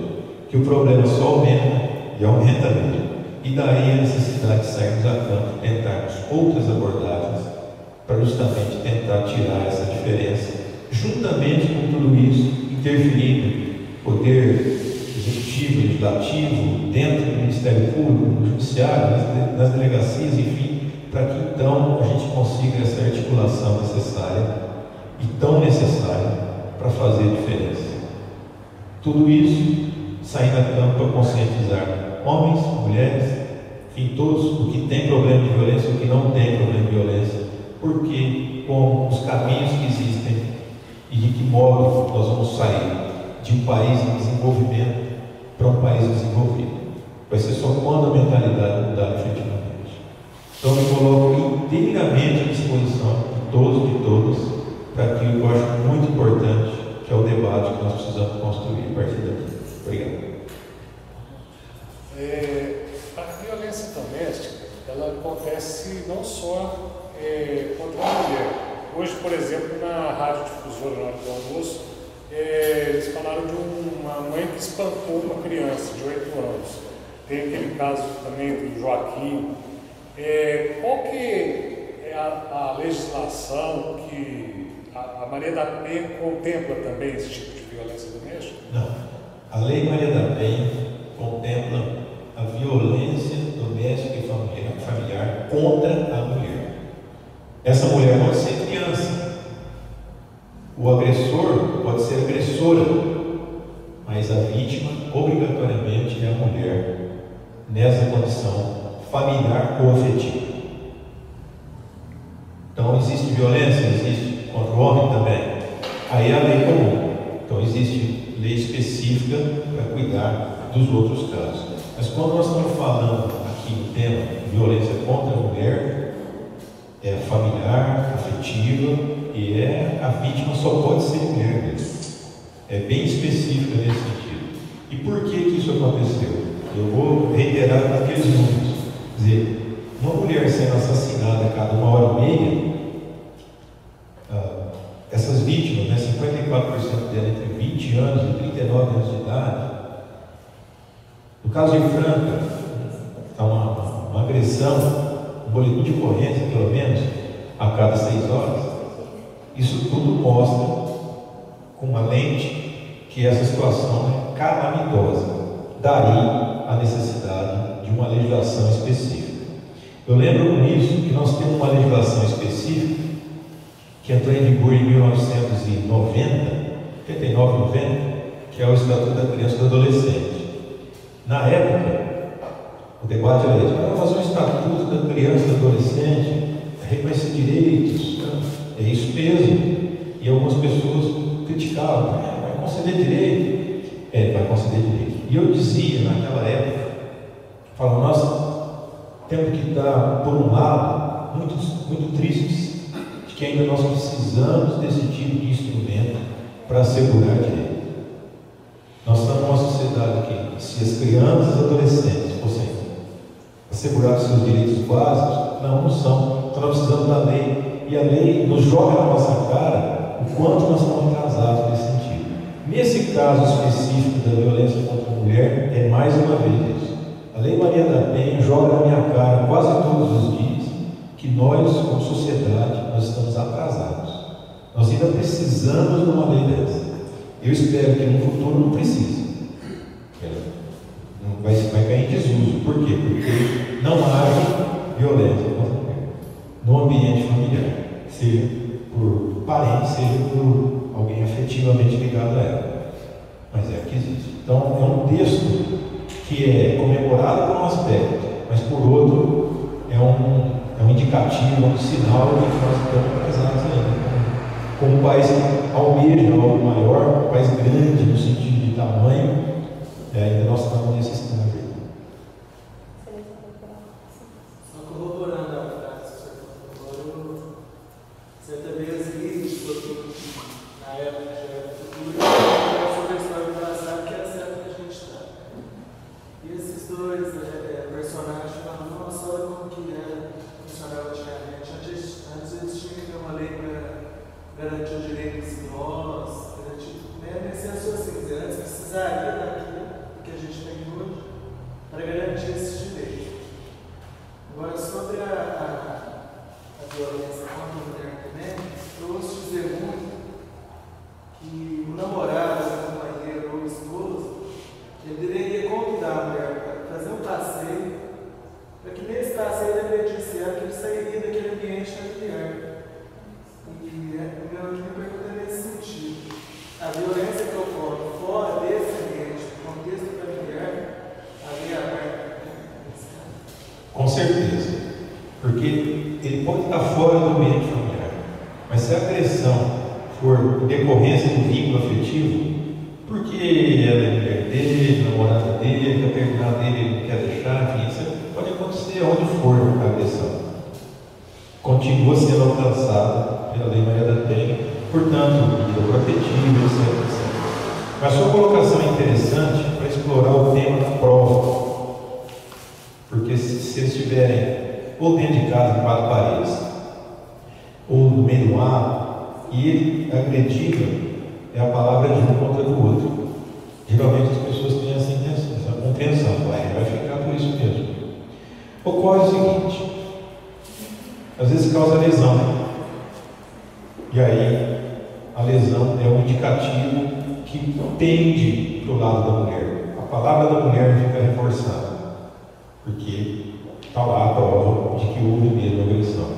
Que o problema só aumenta, e aumenta mesmo. E daí a necessidade de sairmos a campo, tentarmos outras abordagens para justamente tentar tirar essa diferença, juntamente com tudo isso, interferindo poder executivo, legislativo, dentro do Ministério Público, no Judiciário, nas delegacias, enfim, para que então a gente consiga essa articulação necessária e tão necessária para fazer a diferença. Tudo isso sair na campo para conscientizar homens, mulheres, enfim, todos, o que tem problema de violência e o que não tem problema de violência, porque com os caminhos que existem e de que modo nós vamos sair de um país em desenvolvimento para um país desenvolvido. Vai ser só quando a mentalidade mudar efetivamente. Então eu me coloco inteiramente à disposição de todos e de todas para aquilo que eu acho muito importante, que é o debate que nós precisamos construir a partir daqui. Obrigado. A violência doméstica, ela acontece não só contra a mulher. Hoje, por exemplo, na Rádio Difusora, na hora do almoço, eles falaram de uma mãe que espancou uma criança de 8 anos. Tem aquele caso também do Joaquim. Qual que é a legislação que a Maria da Penha contempla também esse tipo de violência doméstica? Não. A Lei Maria da Penha contempla a violência doméstica e familiar contra a mulher. Essa mulher pode ser criança. O agressor pode ser agressora, mas a vítima, obrigatoriamente, é a mulher, nessa condição familiar ou afetiva. Então, existe violência? Existe contra o homem também. Aí é a lei comum. Então, existe lei específica para cuidar dos outros casos. Mas quando nós estamos falando aqui no tema de violência contra a mulher, é familiar, afetiva, e a vítima só pode ser mulher mesmo. É bem específica nesse sentido. E por que isso aconteceu? Eu vou reiterar aqueles números. Quer dizer, uma mulher sendo assassinada a cada 1h30, essas vítimas, né, 54% dela entre 20 anos e 39 anos de idade. No caso de Franca, está uma agressão, um boletim de ocorrência, pelo menos, a cada 6 horas. Isso tudo mostra, com uma lente, que essa situação é calamitosa. Daí a necessidade de uma legislação específica. Eu lembro com isso que nós temos uma legislação específica que entrou em vigor em 1990, 89, 90, que é o Estatuto da Criança e do Adolescente. Na época, o debate era fazer um Estatuto da Criança e do Adolescente, reconhecer direitos, é isso mesmo. E algumas pessoas criticavam, vai conceder direito? Vai conceder direito. E eu dizia naquela época, falava, nós temos que estar, por um lado, muito tristes, de que ainda nós precisamos desse tipo de instrumento para assegurar direito. Nós estamos numa sociedade que, se as crianças e adolescentes fossem assegurar seus direitos básicos, não são. Então nós precisamos da lei, e a lei nos joga na nossa cara o quanto nós estamos atrasados nesse sentido. Nesse caso específico da violência contra a mulher, é mais uma vez isso. A Lei Maria da Penha joga na minha cara quase todos os dias que nós, como sociedade, nós estamos atrasados. Nós ainda precisamos de uma lei dessa. Eu espero que no futuro não precise. Vai cair em desuso. Por quê? Porque não haja violência contra a mulher no ambiente familiar, seja por parente, seja por alguém afetivamente ligado a ela. Mas é que existe. Então, é um texto que é comemorado por um aspecto, mas por outro é um indicativo, um sinal de que nós estamos atrasados ainda. Como um país que almeja algo maior, um país grande no sentido de tamanho, ainda nós estamos nesse estágio. Só corroborando a frase que você falou, certa vez li, na época já era futuro, sobre a história do passado, que era certo que a gente está. E esses dois personagens falam, nossa, olha como que funcionava antigamente. Antes eles tinham que ter uma lei para garantir o direito dos idosos, nesse raciocínio, antes precisaria daquilo que a gente tem hoje para garantir esses direitos. Agora, sobre a violência contra a mulher se a agressão for decorrência do vínculo afetivo, porque ela é mulher dele, namorada dele, quer terminar dele, ele não quer deixar, enfim, isso pode acontecer onde for a agressão. Continua sendo alcançada pela Lei Maria da Penha, portanto, medida protetiva, etc. Mas sua colocação é interessante para explorar o tema da prova, porque se eles estiverem ou dentro de casa, em quatro paredes, ou no meio do ar, e ele agredindo, é a palavra de um contra do outro. Geralmente as pessoas têm essa intenção, essa compreensão, vai ficar por isso mesmo. Ocorre o seguinte, às vezes causa lesão, né? E aí a lesão é um indicativo que tende para o lado da mulher. A palavra da mulher fica reforçada, porque está lá a prova de que houve mesmo agressão.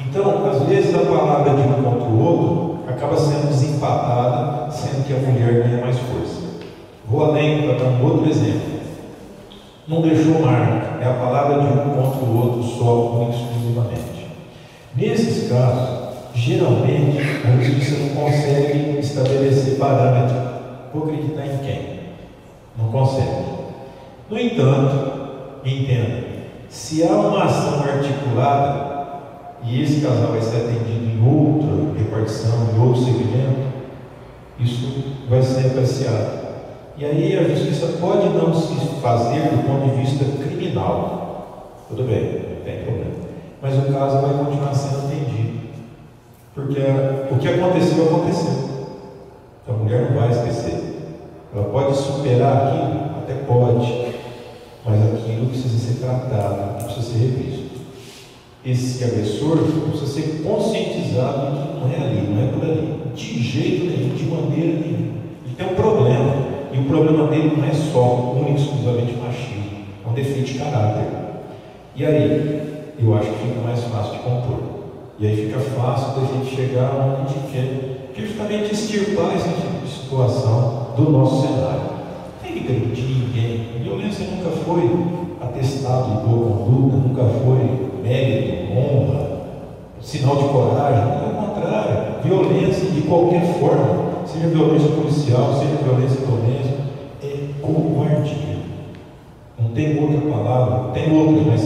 Então, às vezes a palavra de um contra o outro acaba sendo desempatada, sendo que a mulher ganha mais força. Vou além para dar um outro exemplo. Não deixou marca, é a palavra de um contra o outro só, única e exclusivamente. Nesses casos, geralmente a justiça não consegue estabelecer parâmetro. Vou acreditar em quem? Não consegue. No entanto, entenda, se há uma ação articulada e esse casal vai ser atendido em outra repartição, em outro segmento, isso vai ser apreciado. E aí a justiça pode não se fazer do ponto de vista criminal. Tudo bem, não tem problema. Mas o caso vai continuar sendo atendido. Porque o que aconteceu, aconteceu. Então a mulher não vai esquecer. Ela pode superar aquilo? Até pode. Mas aquilo precisa ser tratado, precisa ser revisto. Esse agressor precisa ser conscientizado de que não é ali, não é por ali. De jeito nenhum, de maneira nenhuma. Ele tem um problema. E o problema dele não é só único e exclusivamente machismo. É um defeito de caráter. E aí, eu acho que fica mais fácil de compor. E aí fica fácil da gente chegar onde a gente quer. Que é justamente extirpar esse tipo de situação do nosso cenário. Não tem que agredir ninguém. Violência nunca foi atestado de boa conduta, nunca foi mérito, honra, sinal de coragem. Pelo contrário, violência de qualquer forma, seja violência policial, seja violência doméstica, é covardia. Não tem outra palavra, tem outras, mas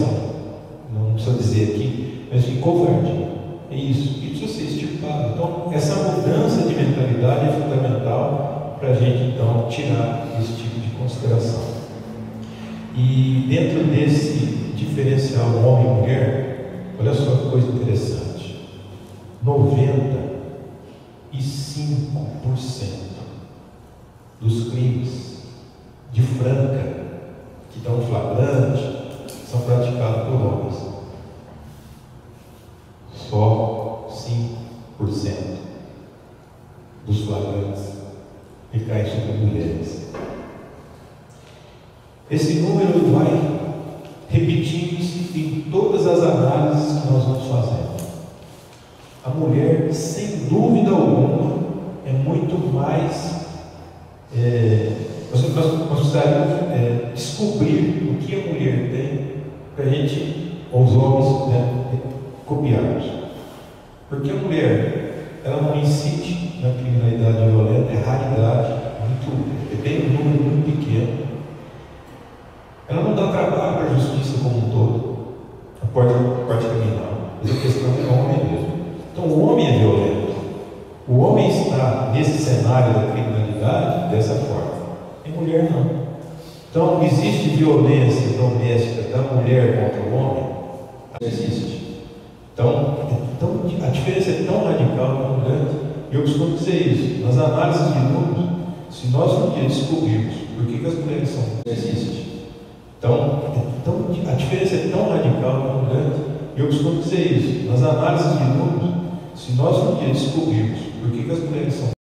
não precisa dizer aqui, mas de covardia. É isso, e precisa ser extirpado. Então, essa mudança de mentalidade é fundamental para a gente, então, tirar esse tipo de consideração. E dentro desse diferencial homem e mulher, olha só que coisa interessante: 95% dos crimes de Franca que dão flagrante são praticados por homens. Só 5% dos flagrantes recaem sobre mulheres. Esse número vai repetindo-se em todas as análises que nós vamos fazendo. A mulher, sem dúvida alguma, é muito mais. Nós precisaríamos descobrir o que a mulher tem para a gente, os homens, copiarmos. Porque a mulher, ela não incide na criminalidade violenta, é raridade, tem um número muito pequeno. Ela não dá trabalho para a justiça como um todo, a parte criminal. Mas a questão é o homem mesmo. Então o homem é violento. O homem está nesse cenário da criminalidade dessa forma. E mulher não. Então existe violência doméstica da mulher contra o homem? Existe. Então a diferença é tão radical, tão grande. Eu costumo dizer isso. Nas análises de números, se nós um dia descobrirmos por que as mulheres são, existe. Então a diferença é tão radical, tão grande. Eu costumo dizer isso. Nas análises de números, se nós um dia descobrirmos por que as mulheres